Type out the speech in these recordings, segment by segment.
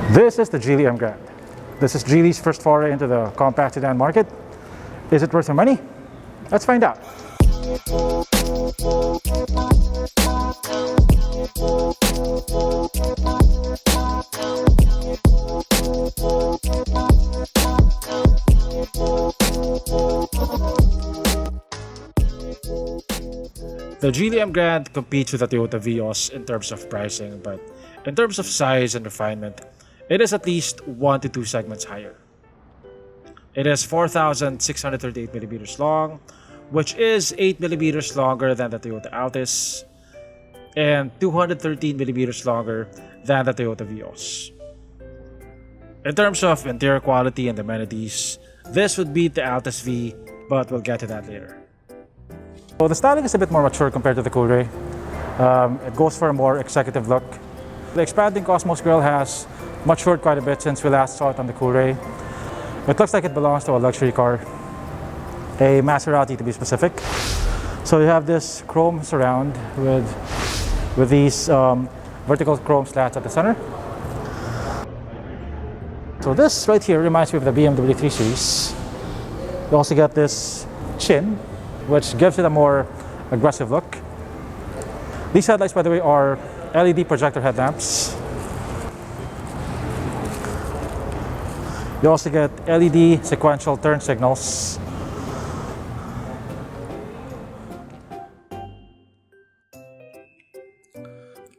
This is the Geely Emgrand. This is Geely's first foray into the compact sedan market. Is it worth your money? Let's find out. The Geely Emgrand competes with the Toyota Vios in terms of pricing, but in terms of size and refinement, it is at least 1 to 2 segments higher. It is 4,638 millimeters long, which is 8 millimeters longer than the Toyota Altis and 213 millimeters longer than the Toyota Vios. In terms of interior quality and amenities, this would beat the Altis V, but we'll get to that later. So the styling is a bit more mature compared to the Coolray. It goes for a more executive look. The expanding Cosmos grille has matured quite a bit since we last saw it on the Coolray. It looks like it belongs to a luxury car, a Maserati to be specific. So you have this chrome surround with these vertical chrome slats at the center. So this right here reminds me of the BMW 3 Series. You also get this chin, which gives it a more aggressive look. These headlights, by the way, are LED projector headlamps. You also get LED sequential turn signals.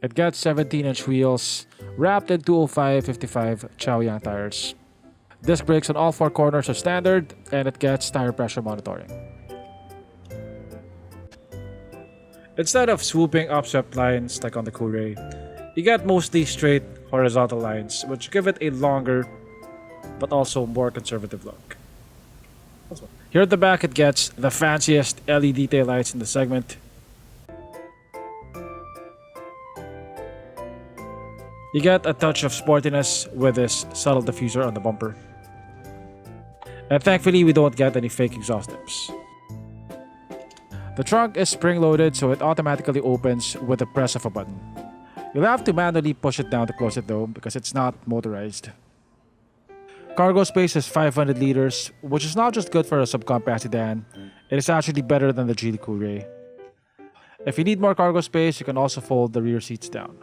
It gets 17-inch wheels wrapped in 205/55 Chaoyang tires. Disc brakes on all 4 corners are standard, and it gets tire pressure monitoring. Instead of swooping upswept lines like on the Coolray, you get mostly straight horizontal lines, which give it a longer but also more conservative look. Here at the back, it gets the fanciest LED taillights in the segment. You get a touch of sportiness with this subtle diffuser on the bumper. And thankfully, we don't get any fake exhaust tips. The trunk is spring-loaded, so it automatically opens with the press of a button. You'll have to manually push it down to close it though, because it's not motorized. Cargo space is 500 liters, which is not just good for a subcompact sedan, it is actually better than the Geely Coolray. If you need more cargo space, you can also fold the rear seats down.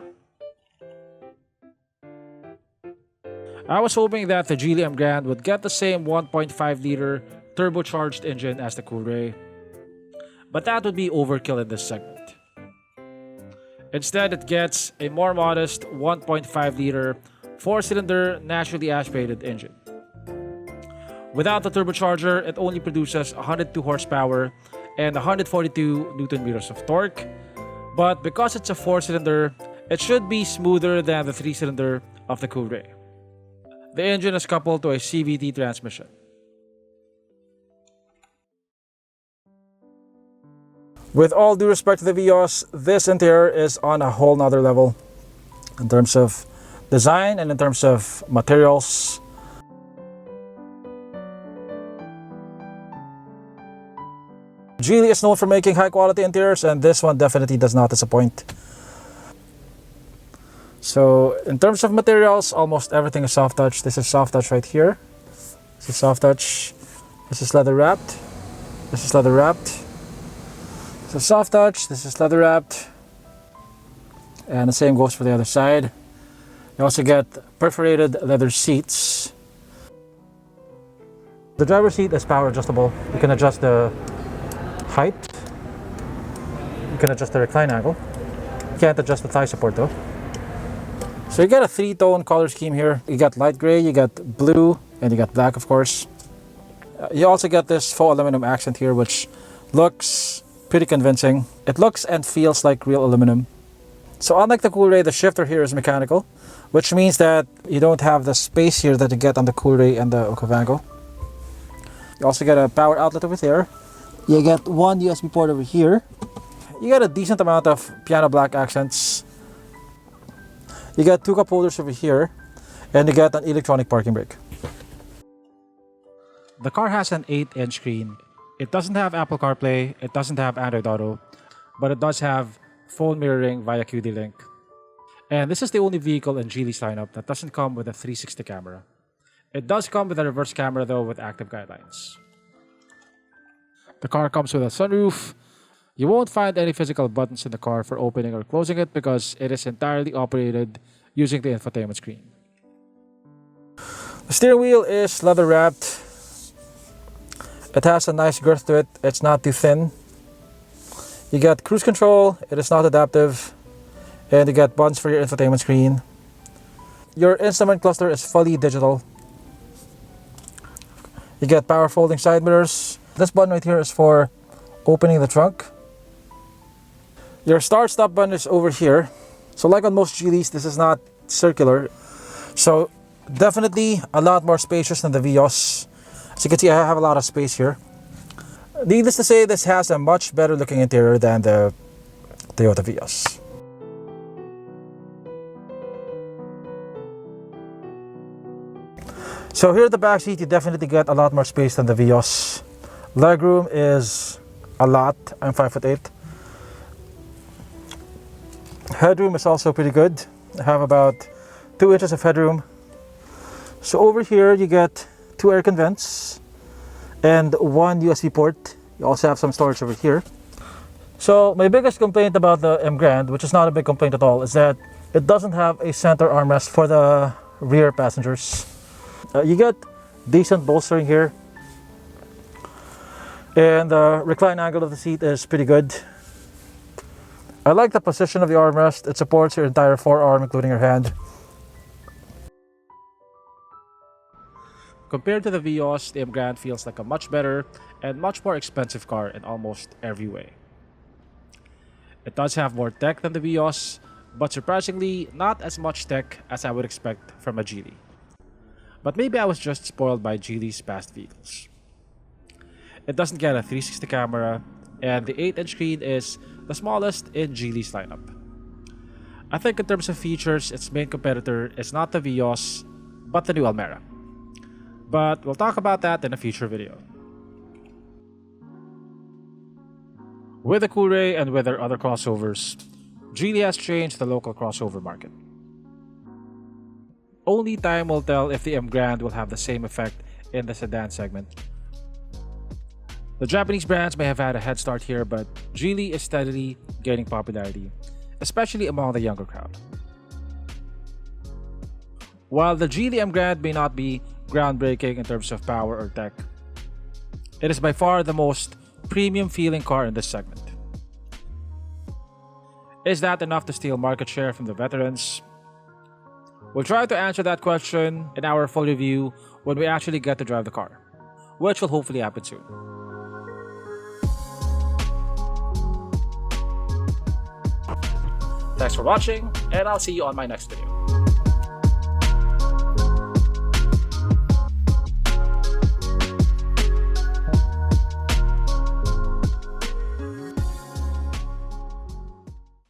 I was hoping that the Geely Emgrand would get the same 1.5-liter turbocharged engine as the Coolray, but that would be overkill in this segment. Instead, it gets a more modest 1.5-liter 4-cylinder naturally aspirated engine. Without the turbocharger, it only produces 102 horsepower and 142 Nm of torque, but because it's a 4-cylinder, it should be smoother than the 3-cylinder of the Coolray. The engine is coupled to a CVT transmission. With all due respect to the Vios, this interior is on a whole nother level in terms of design and in terms of materials. Geely is known for making high quality interiors, and this one definitely does not disappoint. So in terms of materials, almost everything is soft touch. This is soft touch right here. This is soft touch. This is leather wrapped. This is leather wrapped. This is soft touch. This is leather wrapped. And the same goes for the other side. You also get perforated leather seats. The driver's seat is power adjustable. You can adjust the height. You can adjust the recline angle. You can't adjust the thigh support though. So you get a 3-tone color scheme here. You got light gray, you got blue, and you got black, of course. You also get this faux aluminum accent here, which looks pretty convincing. It looks and feels like real aluminum. So unlike the Coolray, the shifter here is mechanical, which means that you don't have the space here that you get on the Coolray and the Okavango. You also get a power outlet over there. You get one USB port over here. You get a decent amount of piano black accents. You get 2 cup holders over here, and you get an electronic parking brake. The car has an 8-inch screen. It doesn't have Apple CarPlay, it doesn't have Android Auto, but it does have phone mirroring via QD-Link. And this is the only vehicle in Geely's lineup that doesn't come with a 360 camera. It does come with a reverse camera though with active guidelines. The car comes with a sunroof. You won't find any physical buttons in the car for opening or closing it because it is entirely operated using the infotainment screen. The steering wheel is leather wrapped. It has a nice girth to it. It's not too thin. You get cruise control. It is not adaptive. And you get buttons for your infotainment screen. Your instrument cluster is fully digital. You get power folding side mirrors. This button right here is for opening the trunk. Your start stop button is over here. So like on most Geelys, this is not circular. So definitely a lot more spacious than the Vios. As you can see, I have a lot of space here. Needless to say, this has a much better looking interior than the Toyota Vios. So here at the back seat, you definitely get a lot more space than the Vios. Legroom is a lot. I'm 5'8". Headroom is also pretty good. I have about 2 inches of headroom. So over here you get 2 air vents and 1 USB port. You also have some storage over here. So my biggest complaint about the Emgrand, which is not a big complaint at all, is that it doesn't have a center armrest for the rear passengers. You get decent bolstering here, and the recline angle of the seat is pretty good. I like the position of the armrest. It supports your entire forearm, including your hand. Compared to the Vios, the Emgrand feels like a much better and much more expensive car in almost every way. It does have more tech than the Vios, but surprisingly not as much tech as I would expect from a Geely. But maybe I was just spoiled by Geely's past vehicles. It doesn't get a 360 camera, and the 8-inch screen is the smallest in Geely's lineup. I think in terms of features, its main competitor is not the Vios, but the new Almera. But we'll talk about that in a future video. With the Coolray and with their other crossovers, Geely has changed the local crossover market. Only time will tell if the Emgrand will have the same effect in the sedan segment. The Japanese brands may have had a head start here, but Geely is steadily gaining popularity, especially among the younger crowd. While the Geely Emgrand may not be groundbreaking in terms of power or tech, it is by far the most premium feeling car in this segment. Is that enough to steal market share from the veterans? We'll try to answer that question in our full review when we actually get to drive the car, which will hopefully happen soon. Thanks for watching, and I'll see you on my next video.